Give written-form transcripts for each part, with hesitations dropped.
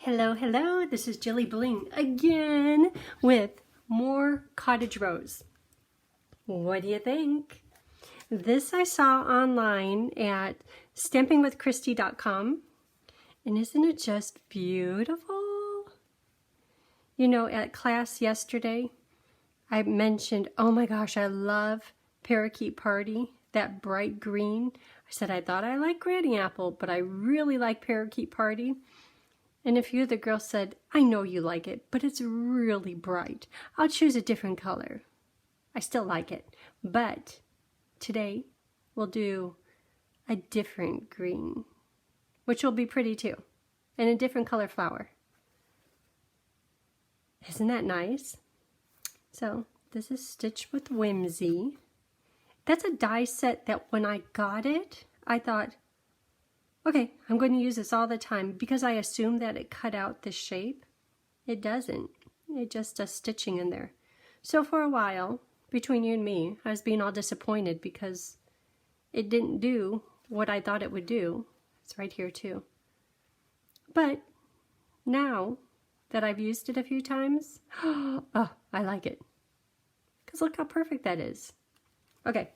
Hello, hello, this is Jilly Bling again with more Cottage Rose. What do you think? This I saw online at stampingwithchristy.com, and isn't it just beautiful? You know, at class yesterday, I mentioned, oh my gosh, I love Parakeet Party, that bright green. I said I thought I liked Granny Apple, but I really like Parakeet Party. And a few of the girls said, I know you like it, but it's really bright. I'll choose a different color. I still like it, but today we'll do a different green, which will be pretty too, and a different color flower. Isn't that nice? So this is Stitch with Whimsy. That's a die set that when I got it, I thought, okay, I'm going to use this all the time because I assumed that it cut out the shape. It doesn't. It just does stitching in there. So for a while, between you and me, I was being all disappointed because it didn't do what I thought it would do. It's right here too. But now that I've used it a few times, oh, I like it. Because look how perfect that is. Okay,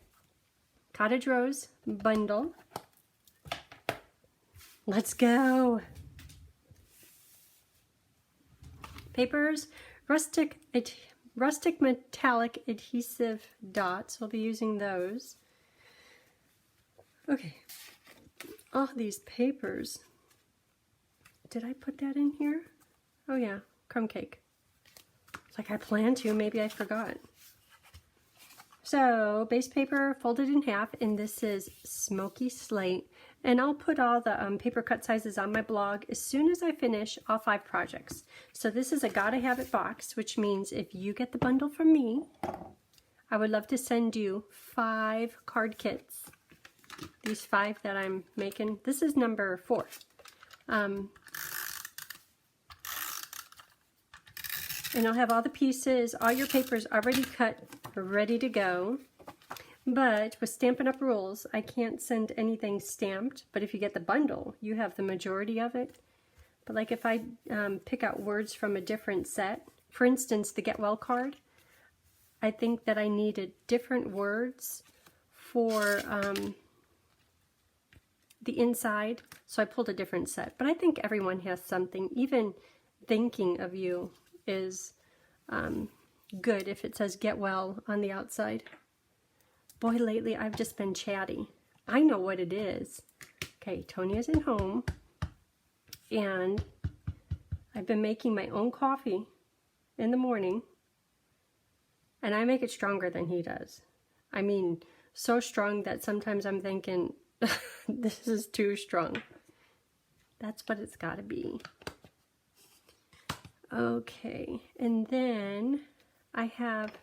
Cottage Rose bundle. Let's go. Papers, rustic metallic adhesive dots. We'll be using those. Okay. Oh, these papers. Did I put that in here? Oh yeah, crumb cake. It's like I planned to, maybe I forgot. So, base paper folded in half, and this is Smoky Slate. And I'll put all the paper cut sizes on my blog as soon as I finish all 5 projects. So this is a Gotta Have It box, which means if you get the bundle from me, I would love to send you 5 card kits. These 5 that I'm making. This is number 4. And I'll have all the pieces, all your papers already cut, ready to go. But with Stampin' Up! Rules, I can't send anything stamped, but if you get the bundle, you have the majority of it. But like if I pick out words from a different set, for instance, the Get Well card, I think that I needed different words for the inside, so I pulled a different set. But I think everyone has something. Even thinking of you is good if it says Get Well on the outside. Boy, lately I've just been chatty. I know what it is. Okay, Tony isn't home, and I've been making my own coffee in the morning, and I make it stronger than he does. I mean, so strong that sometimes I'm thinking, this is too strong. That's what it's got to be. Okay, and then I have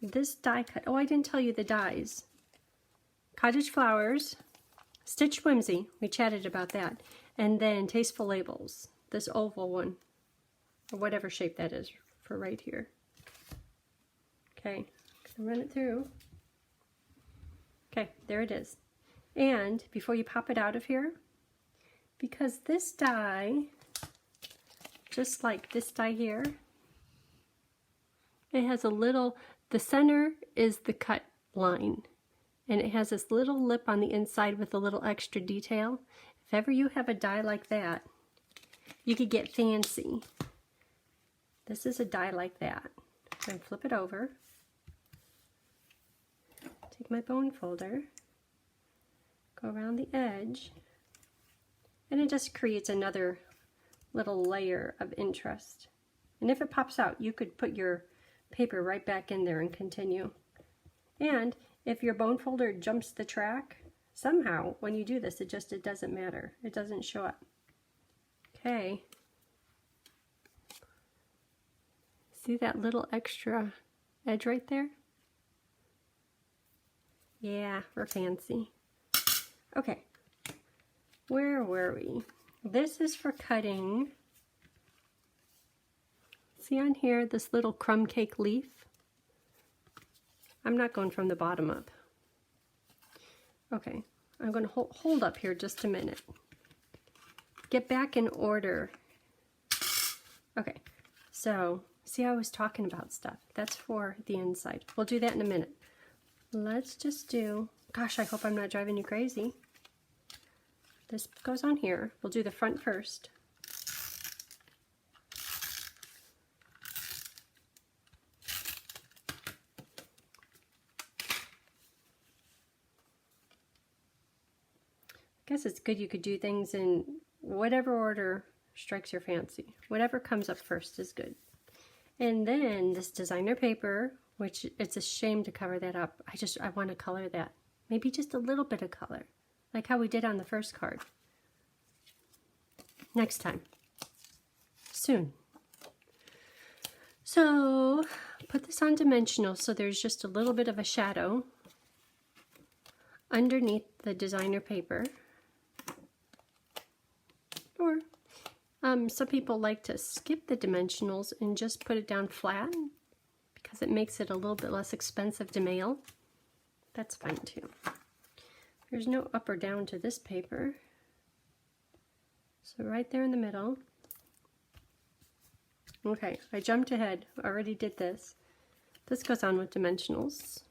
this die cut. Oh, I didn't tell you the dies. Cottage Flowers, Stitch Whimsy, we chatted about that, and then Tasteful Labels, this oval one, or whatever shape that is for right here. Okay, gonna run it through. Okay, there it is. And before you pop it out of here, because this die, just like this die here, it has a little, the center is the cut line, and it has this little lip on the inside with a little extra detail. If ever you have a die like that, you could get fancy. This is a die like that. I'm going to flip it over, take my bone folder, go around the edge, and it just creates another little layer of interest. And if it pops out, you could put your paper right back in there and continue. And if your bone folder jumps the track, somehow when you do this, it doesn't matter. It doesn't show up. Okay. See that little extra edge right there? Yeah, we're fancy. Okay. Where were we? This is for cutting. See on here, this little crumb cake leaf? I'm not going from the bottom up. Okay, I'm going to hold up here just a minute. Get back in order. Okay, so see, I was talking about stuff. That's for the inside. We'll do that in a minute. Let's just do, gosh, I hope I'm not driving you crazy. This goes on here. We'll do the front first. I guess it's good you could do things in whatever order strikes your fancy. Whatever comes up first is good. And then this designer paper, which it's a shame to cover that up. I want to color that. Maybe just a little bit of color, like how we did on the first card. Next time. Soon. So put this on dimensional so there's just a little bit of a shadow underneath the designer paper. Or some people like to skip the dimensionals and just put it down flat because it makes it a little bit less expensive to mail. That's fine too. There's no up or down to this paper. So right there in the middle. Okay, I jumped ahead. Already did this. This goes on with dimensionals.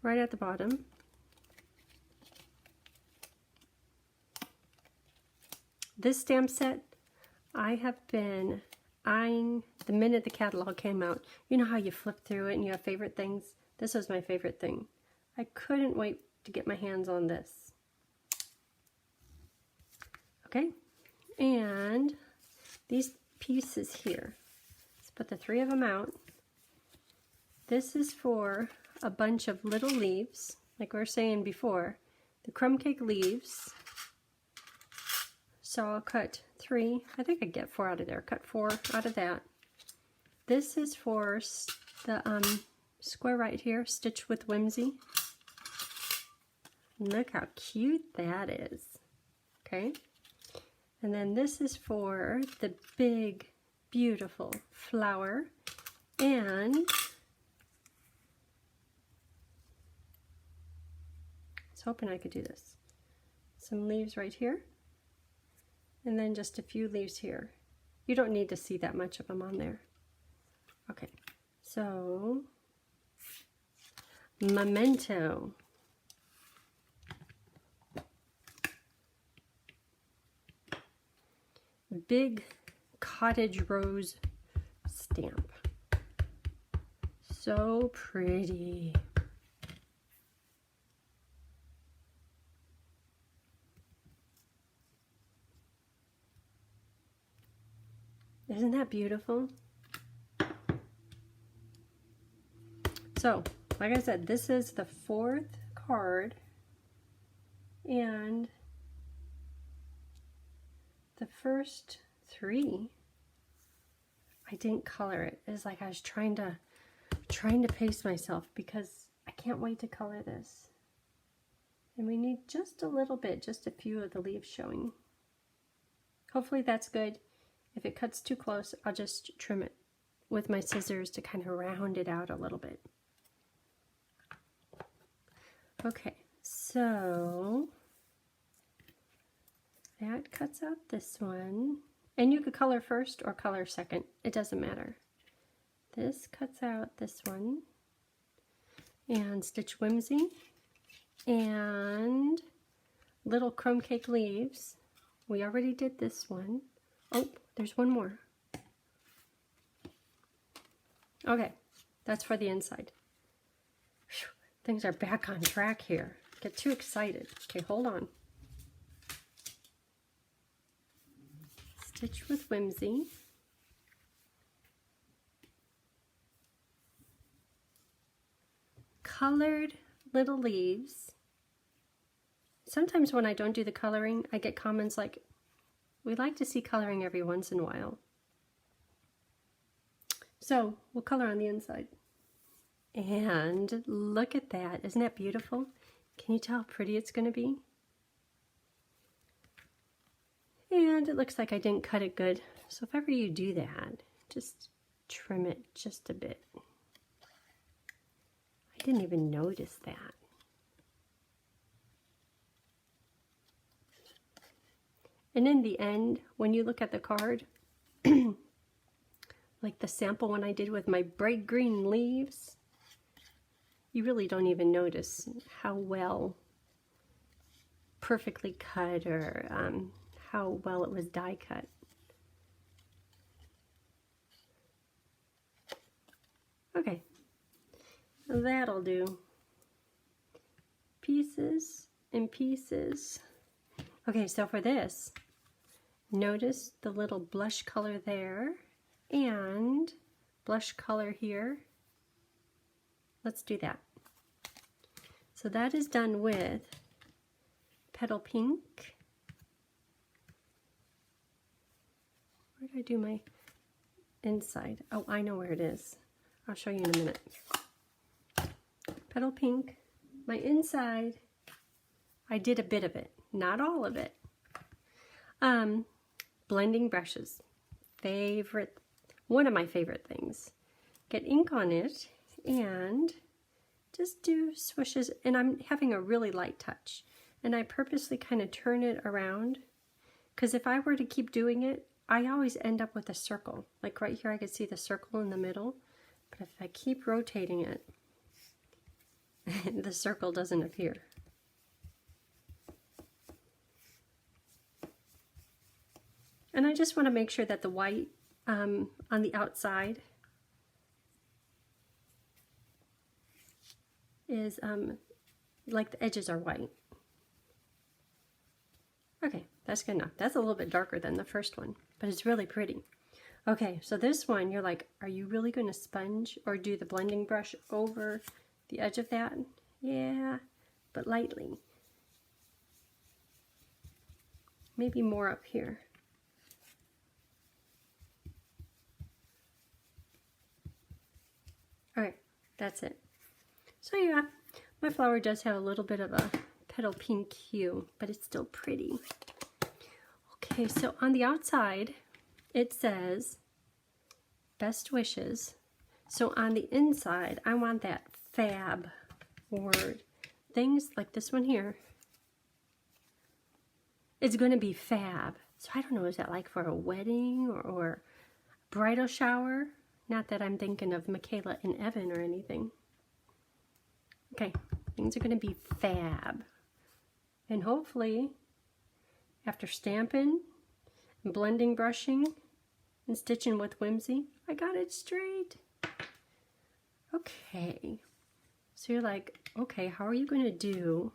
Right at the bottom. This stamp set, I have been eyeing the minute the catalog came out. You know how you flip through it and you have favorite things? This was my favorite thing. I couldn't wait to get my hands on this. Okay, and these pieces here, let's put the 3 of them out. This is for a bunch of little leaves, like we were saying before, the crumb cake leaves. So I'll cut 3, I think I get 4 out of there, cut 4 out of that. This is for the square right here, Stitch with Whimsy. Look how cute that is. Okay. And then this is for the big, beautiful flower. And I was hoping I could do this. Some leaves right here. And then just a few leaves here. You don't need to see that much of them on there. Okay, so memento. Big Cottage Rose stamp. So pretty. Isn't that beautiful? So, like I said, this is the 4th card, and the first 3, I didn't color it. It's like I was trying to pace myself because I can't wait to color this. And we need just a little bit, just a few of the leaves showing. Hopefully that's good. If it cuts too close, I'll just trim it with my scissors to kind of round it out a little bit. Okay, so that cuts out this one. And you could color first or color second. It doesn't matter. This cuts out this one. And Stitch Whimsy. And little crumb cake leaves. We already did this one. Oh, there's one more. Okay, that's for the inside. Whew, things are back on track here. Get too excited. Okay, hold on. Stitch with Whimsy. Colored little leaves. Sometimes when I don't do the coloring, I get comments like, we like to see coloring every once in a while. So we'll color on the inside. And look at that. Isn't that beautiful? Can you tell how pretty it's going to be? And it looks like I didn't cut it good. So if ever you do that, just trim it just a bit. I didn't even notice that. And in the end, when you look at the card, like the sample one I did with my bright green leaves, you really don't even notice how well perfectly cut or how well it was die cut. Okay, that'll do. Pieces and pieces. Okay, so for this, notice the little blush color there and blush color here. Let's do that. So that is done with Petal Pink. Where did I do my inside? Oh, I know where it is. I'll show you in a minute. Petal Pink. My inside, I did a bit of it, not all of it. Blending brushes. One of my favorite things. Get ink on it and just do swishes, and I'm having a really light touch. And I purposely kind of turn it around, because if I were to keep doing it, I always end up with a circle. Like right here I could see the circle in the middle, but if I keep rotating it, the circle doesn't appear. And I just want to make sure that the white on the outside is like the edges are white. Okay, that's good enough. That's a little bit darker than the first one, but it's really pretty. Okay, so this one, you're like, are you really going to sponge or do the blending brush over the edge of that? Yeah, but lightly. Maybe more up here. Alright, that's it. So yeah, my flower does have a little bit of a petal pink hue, but it's still pretty. Okay, so on the outside, it says, best wishes. So on the inside, I want that fab word. Things like this one here, it's going to be fab. So I don't know, is that like for a wedding or bridal shower? Not that I'm thinking of Michaela and Evan or anything. Okay, things are going to be fab. And hopefully, after stamping and blending, brushing, and stitching with Whimsy, I got it straight. Okay, so you're like, okay, how are you going to do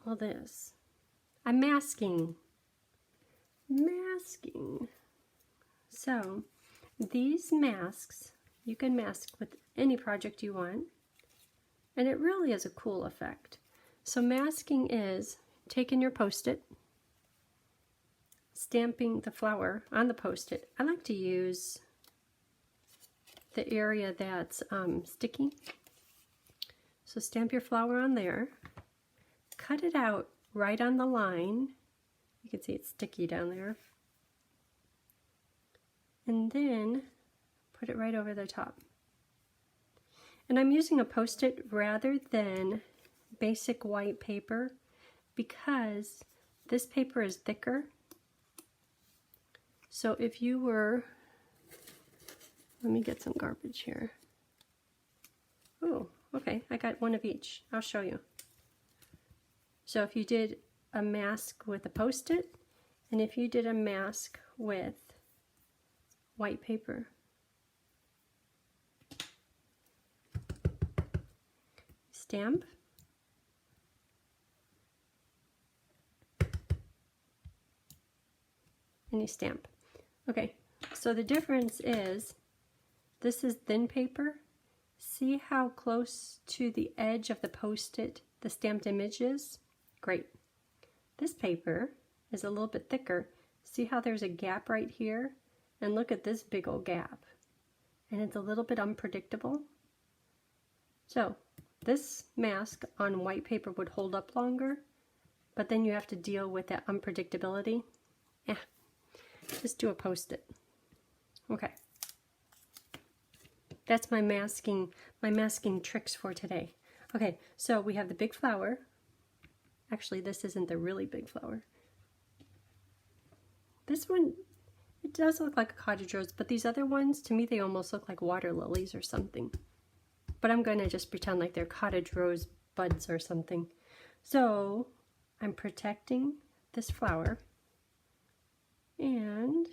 all this? I'm masking. So these masks, you can mask with any project you want, and it really is a cool effect. So masking is taking your Post-it, stamping the flower on the Post-it. I like to use the area that's sticky. So stamp your flower on there, cut it out right on the line. You can see it's sticky down there. And then put it right over the top. And I'm using a Post-it rather than basic white paper because this paper is thicker. So if you were, let me get some garbage here. Oh, okay, I got one of each. I'll show you. So if you did a mask with a Post-it, and if you did a mask with white paper, stamp, and you stamp. Okay, so the difference is this is thin paper. See how close to the edge of the Post-it the stamped image is? Great. This paper is a little bit thicker. See how there's a gap right here? And look at this big old gap. And it's a little bit unpredictable. So this mask on white paper would hold up longer, but then you have to deal with that unpredictability. Yeah, just do a Post-it. Okay. That's my masking tricks for today. Okay, so we have the big flower. Actually, this isn't the really big flower. This one, it does look like a cottage rose, but these other ones, to me, they almost look like water lilies or something. But I'm going to just pretend like they're cottage rose buds or something. So I'm protecting this flower and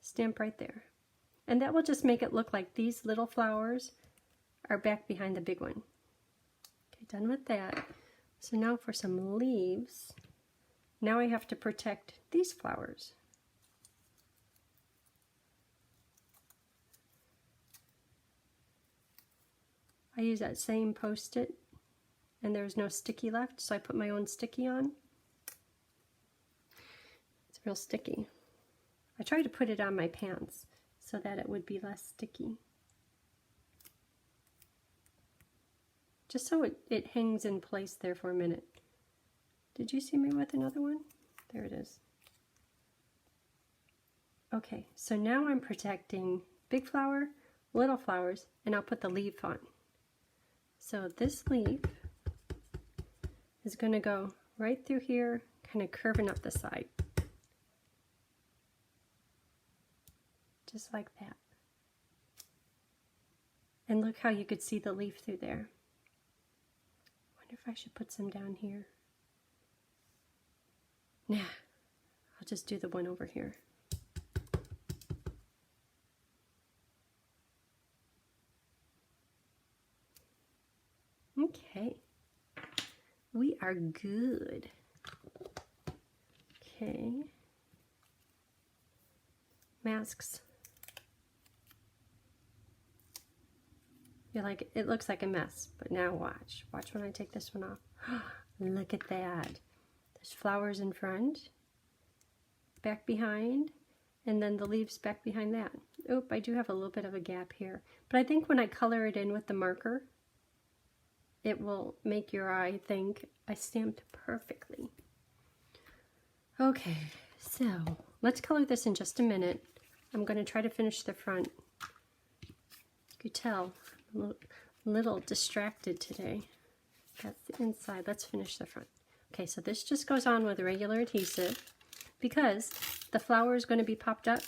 stamp right there. And that will just make it look like these little flowers are back behind the big one. Okay, done with that. So now for some leaves, now I have to protect these flowers. I use that same Post-it and there's no sticky left, so I put my own sticky on. It's real sticky. I tried to put it on my pants so that it would be less sticky. Just so it hangs in place there for a minute. Did you see me with another one? There it is. Okay, so now I'm protecting big flower, little flowers, and I'll put the leaf on. So this leaf is going to go right through here, kind of curving up the side. Just like that. And look how you could see the leaf through there. Wonder if I should put some down here. Nah, I'll just do the one over here. Okay, we are good. Okay, masks. You're like, it looks like a mess, but now watch. Watch when I take this one off. Look at that. There's flowers in front, back behind, and then the leaves back behind that. Oop, I do have a little bit of a gap here. But I think when I color it in with the marker, it will make your eye think I stamped perfectly. Okay, so let's color this in just a minute. I'm going to try to finish the front. You could tell I'm a little distracted today. That's the inside. Let's finish the front. Okay, so this just goes on with regular adhesive because the flower is going to be popped up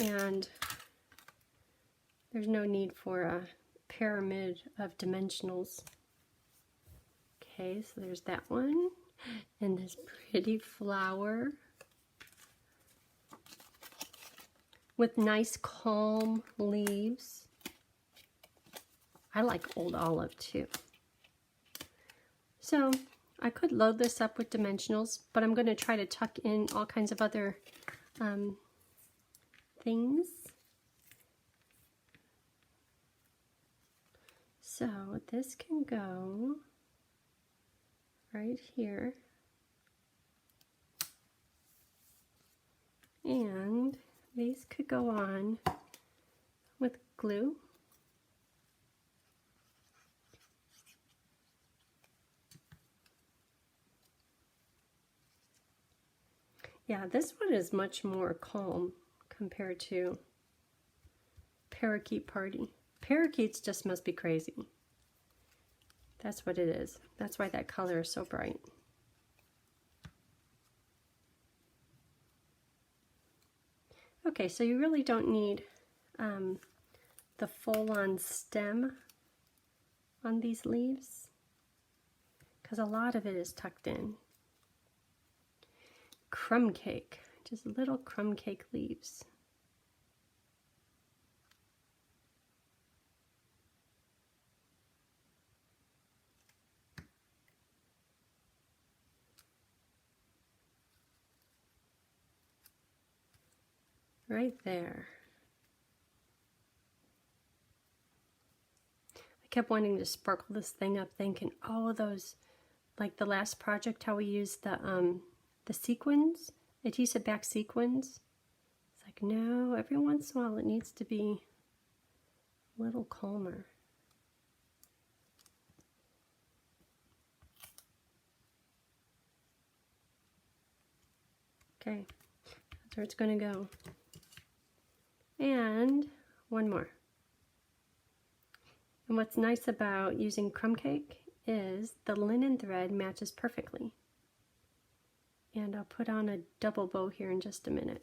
and there's no need for a pyramid of dimensionals. Okay, so there's that one and this pretty flower with nice calm leaves. I like old olive too. So I could load this up with dimensionals, but I'm going to try to tuck in all kinds of other things. So this can go right here. And these could go on with glue. Yeah, this one is much more calm compared to Parakeet Party. Parakeets just must be crazy. That's what it is. That's why that color is so bright. Okay, so you really don't need the full-on stem on these leaves because a lot of it is tucked in. Crumb cake, just little crumb cake leaves. Right there. I kept wanting to sparkle this thing up thinking, oh, those, like the last project, how we used the sequins, adhesive back sequins. It's like, no, every once in a while it needs to be a little calmer. Okay, that's where it's going to go. And one more. And what's nice about using crumb cake is the linen thread matches perfectly. And And I'll put on a double bow here in just a minute.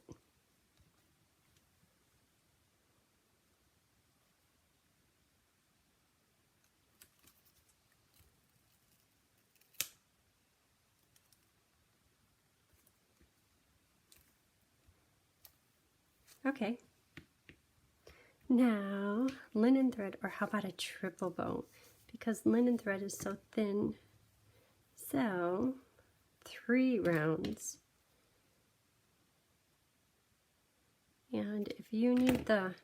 Okay. Now, linen thread, or how about a triple bow? Because linen thread is so thin. So, 3 rounds. And if you need the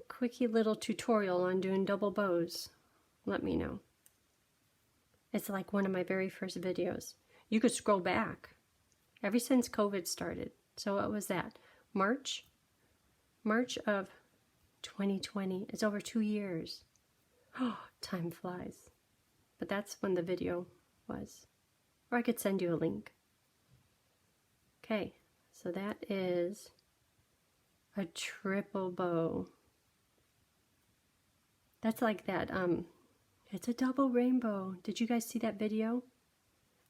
quickie little tutorial on doing double bows, let me know. It's like one of my very first videos. You could scroll back ever since COVID started. So what was that? March of 2020. It's over 2 years. Oh, time flies. But that's when the video was. Or I could send you a link. Okay, so that is a triple bow. That's like that, it's a double rainbow. Did you guys see that video?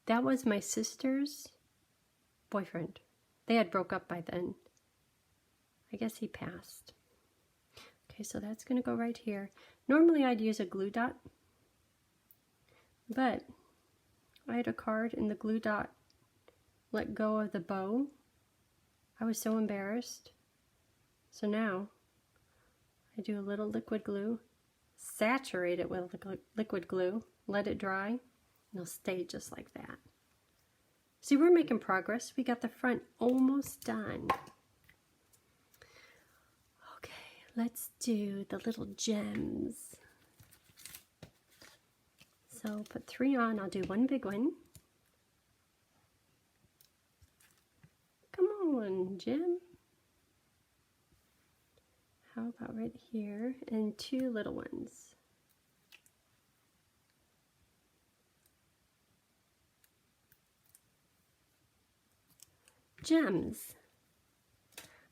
That was my sister's boyfriend. They had broke up by then. I guess he passed. Okay, so that's going to go right here. Normally I'd use a glue dot, but I had a card and the glue dot let go of the bow. I was so embarrassed. So now I do a little liquid glue, saturate it with liquid glue, let it dry, and it'll stay just like that. See, we're making progress. We got the front almost done. Okay, let's do the little gems. So put 3 on. I'll do 1 big one. Come on, gem. How about right here? And 2 little ones. Gems.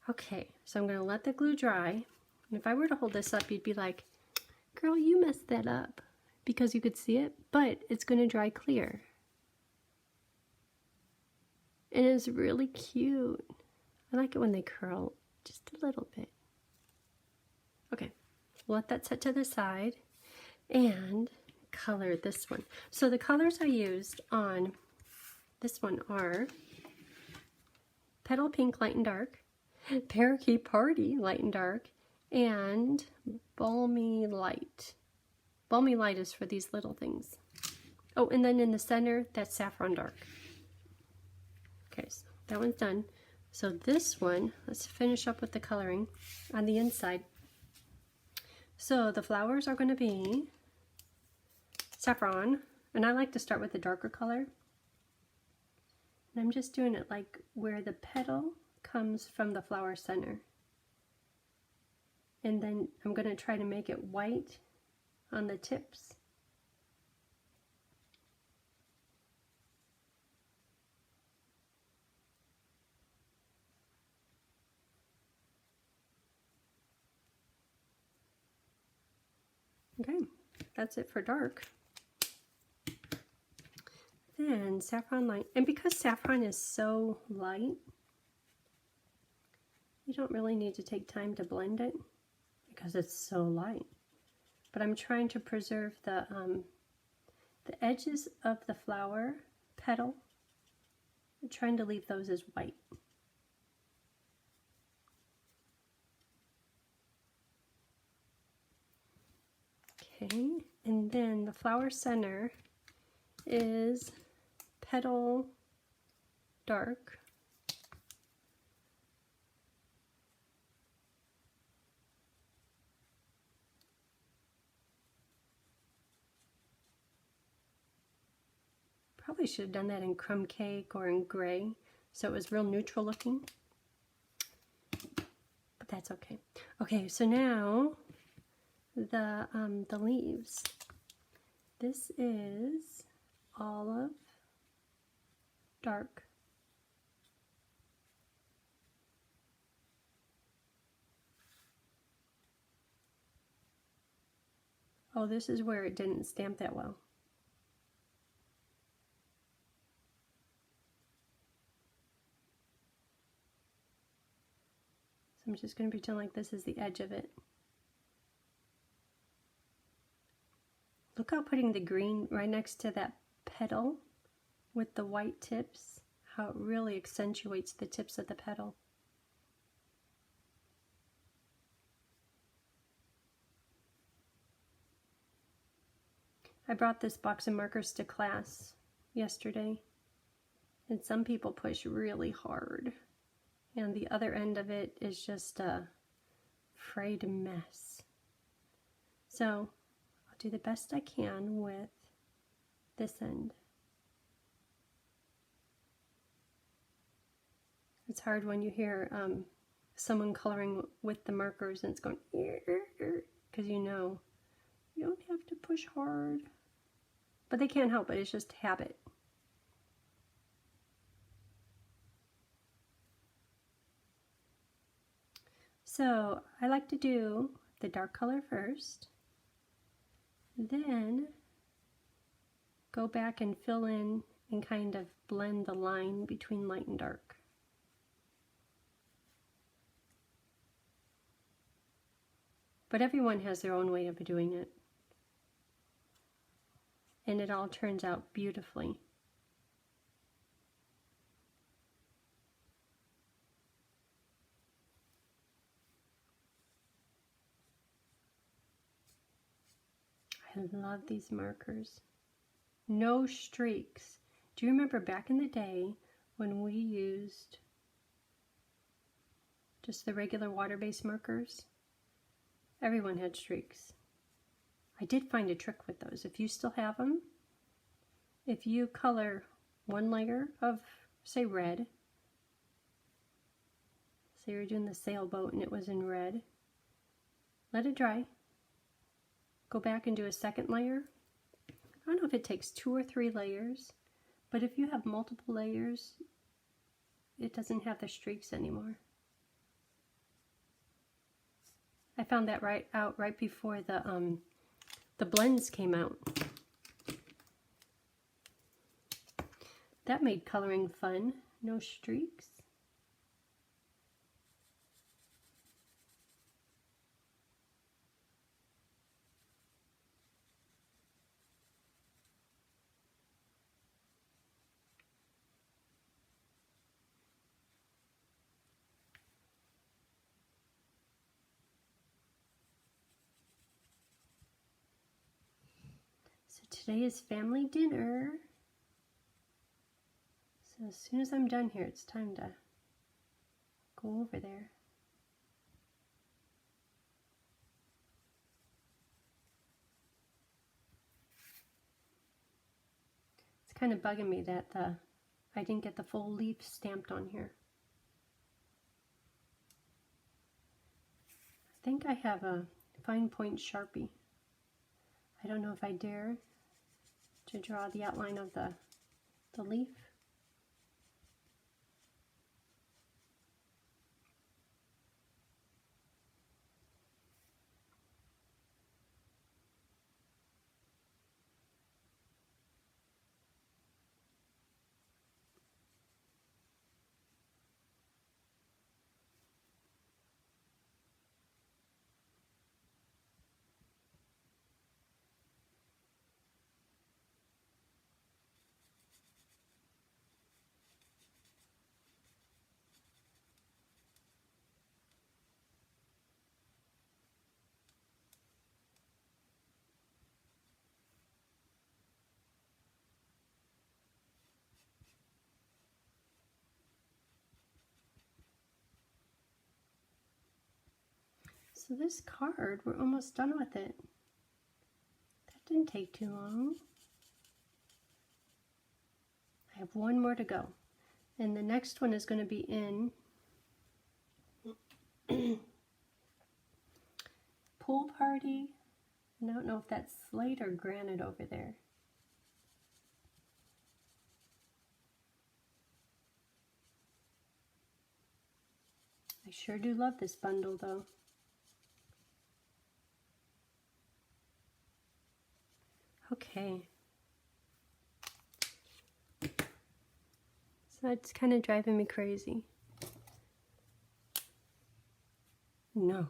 Okay, so I'm going to let the glue dry. And if I were to hold this up, you'd be like, girl, you messed that up. Because you could see it, but it's going to dry clear. And it's really cute. I like it when they curl just a little bit. Okay, let that set to the side and color this one. So the colors I used on this one are Petal Pink Light and Dark, Parakeet Party Light and Dark, and Balmy Light. Balmy Light is for these little things. Oh, and then in the center, that's Saffron Dark. Okay, so that one's done. So this one, let's finish up with the coloring on the inside. So the flowers are going to be saffron, and I like to start with the darker color. And I'm just doing it like where the petal comes from the flower center. And then I'm going to try to make it white on the tips. Okay, that's it for dark. Then saffron light, and because saffron is so light, you don't really need to take time to blend it because it's so light. But I'm trying to preserve the edges of the flower petal. I'm trying to leave those as white. Okay, and then the flower center is Petal Dark. Probably should have done that in Crumb Cake or in gray, so it was real neutral looking. But that's okay. Okay, so now the leaves. This is Olive Dark. Oh, this is where it didn't stamp that well. I'm just going to pretend like this is the edge of it. Look how putting the green right next to that petal with the white tips, how it really accentuates the tips of the petal. I brought this box of markers to class yesterday, and some people push really hard, and the other end of it is just a frayed mess. So I'll do the best I can with this end. It's hard when you hear someone coloring with the markers and it's going because you know you don't have to push hard. But they can't help it, it's just habit. So I like to do the dark color first, then go back and fill in and kind of blend the line between light and dark. But everyone has their own way of doing it. And it all turns out beautifully. I love these markers. No streaks. Do you remember back in the day when we used just the regular water-based markers? Everyone had streaks. I did find a trick with those. If you still have them, if you color one layer of, say, red, say you're doing the sailboat and it was in red, let it dry. Go back and do a second layer. I don't know if it takes 2 or 3 layers, but if you have multiple layers, it doesn't have the streaks anymore. I found that right before the blends came out. That made coloring fun. No streaks. So today is family dinner. So as soon as I'm done here, it's time to go over there. It's kind of bugging me that I didn't get the full leaf stamped on here. I think I have a fine point Sharpie. I don't know if I dare to draw the outline of the leaf. So this card, we're almost done with it. That didn't take too long. I have one more to go. And the next one is going to be in Pool Party. I don't know if that's slate or granite over there. I sure do love this bundle though. Okay. So that's kind of driving me crazy. no.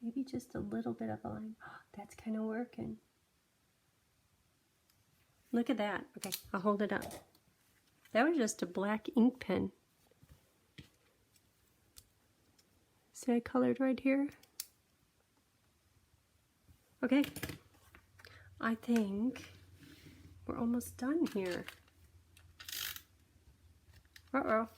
Maybe just a little bit of a line. Oh, that's kind of working. Look at that. Okay, I'll hold it up. That was just a black ink pen. See, I colored right here. Okay, I think we're almost done here. Uh-oh.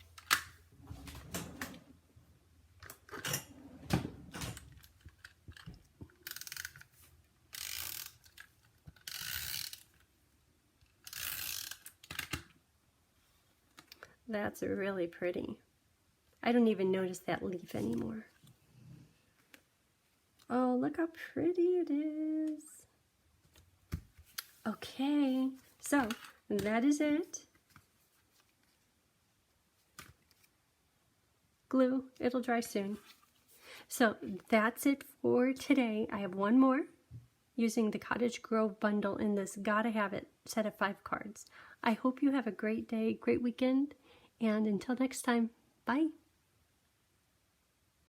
That's really pretty. I don't even notice that leaf anymore. Oh, look how pretty it is. Okay, so that is it. Glue, it'll dry soon. So that's it for today. I have one more using the Cottage Grove bundle in this Gotta Have It set of 5 cards. I hope you have a great day, great weekend, and until next time, bye.